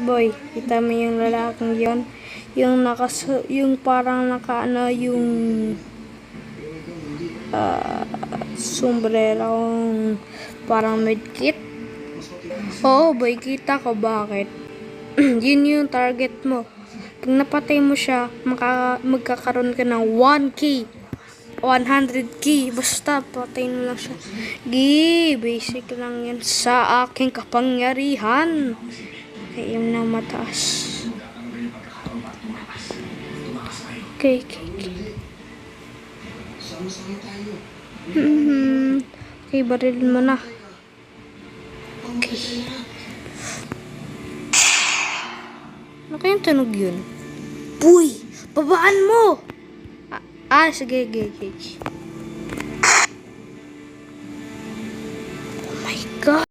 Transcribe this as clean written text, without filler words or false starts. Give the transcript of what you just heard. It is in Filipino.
Boy, kita mo yung lalaking yon, yung yung parang nakaano yung sombrerong parang medkit. Oo boy, kita ko bakit. Yun yung target mo. Pag napatay mo siya, magkakaroon ka ng 1K, 100K, basta patay mo lang siya. Basic lang yan sa aking kapangyarihan. Kaya yung na mataas. Okay. Okay, barilin mo na. Okay. Ano kayang tunog yun? Boy! Babaan mo! Sige. Oh my God!